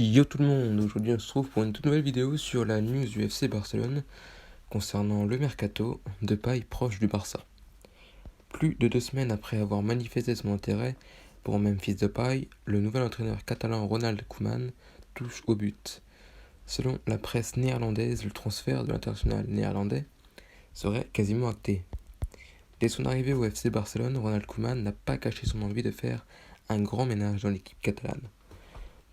Yo tout le monde, aujourd'hui on se retrouve pour une toute nouvelle vidéo sur la news du FC Barcelone concernant le mercato de Depay proche du Barça. Plus de 2 semaines après avoir manifesté son intérêt pour Memphis Depay, le nouvel entraîneur catalan Ronald Koeman touche au but. Selon la presse néerlandaise, le transfert de l'international néerlandais serait quasiment acté. Dès son arrivée au FC Barcelone, Ronald Koeman n'a pas caché son envie de faire un grand ménage dans l'équipe catalane.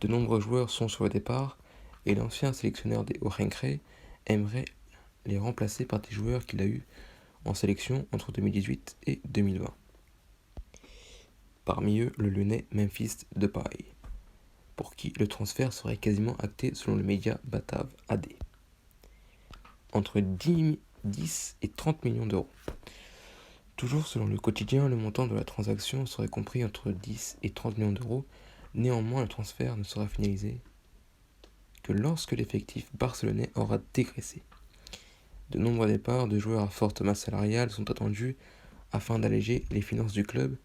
De nombreux joueurs sont sur le départ et l'ancien sélectionneur des Orencre aimerait les remplacer par des joueurs qu'il a eus en sélection entre 2018 et 2020. Parmi eux, le Lyonnais Memphis Depay, pour qui le transfert serait quasiment acté selon le média Batav AD. Entre 10 et 30 millions d'euros. Toujours selon le quotidien, le montant de la transaction serait compris entre 10 et 30 millions d'euros. Néanmoins, le transfert ne sera finalisé que lorsque l'effectif barcelonais aura dégraissé. De nombreux départs de joueurs à forte masse salariale sont attendus afin d'alléger les finances du club.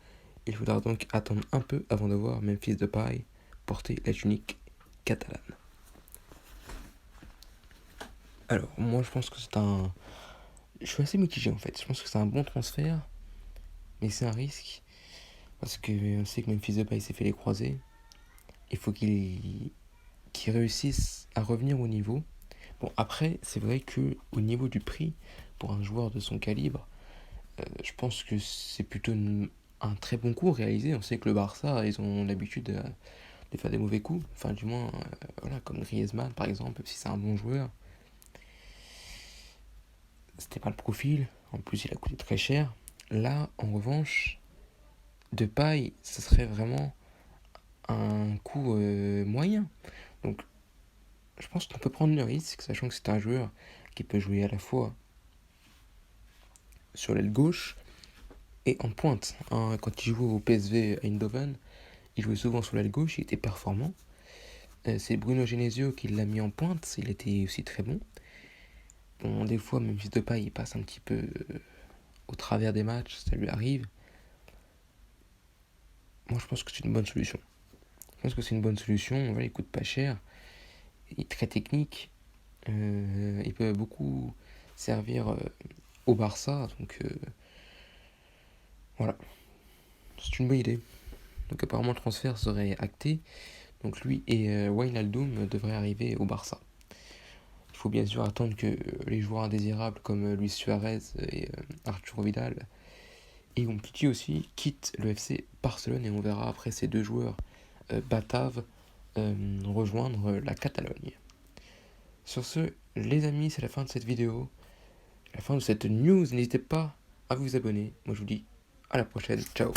Il faudra donc attendre un peu avant de voir Memphis Depay porter la tunique catalane. Alors, moi je pense que je suis assez mitigé en fait. Je pense que c'est un bon transfert, mais c'est un risque. Parce qu'on sait que Memphis Depay s'est fait les croisés. Il faut qu'il réussisse à revenir au niveau. Bon, après, c'est vrai que au niveau du prix, pour un joueur de son calibre, je pense que c'est plutôt un très bon coup réalisé. On sait que le Barça, ils ont l'habitude de faire des mauvais coups. Enfin, du moins, voilà, comme Griezmann, par exemple, même si c'est un bon joueur. C'était pas le profil. En plus, il a coûté très cher. Là, en revanche, Depay, ce serait vraiment un coup moyen. Donc, je pense qu'on peut prendre le risque, sachant que c'est un joueur qui peut jouer à la fois sur l'aile gauche et en pointe. Quand il jouait au PSV Eindhoven, il jouait souvent sur l'aile gauche, il était performant. C'est Bruno Genesio qui l'a mis en pointe, il était aussi très bon. Bon, des fois, même Memphis Depay, il passe un petit peu au travers des matchs, ça lui arrive. Moi, je pense que c'est une bonne solution. Voilà, il coûte pas cher, il est très technique, il peut beaucoup servir au Barça, donc voilà, c'est une bonne idée. Donc apparemment le transfert serait acté, donc lui et Wijnaldum devraient arriver au Barça. Il faut bien sûr attendre que les joueurs indésirables comme Luis Suarez et Arturo Vidal et Umtiti aussi quittent le FC Barcelone, et on verra après ces deux joueurs bataves rejoindre la Catalogne. Sur ce, les amis, c'est la fin de cette vidéo, la fin de cette news. N'hésitez pas à vous abonner. Moi je vous dis à la prochaine, ciao.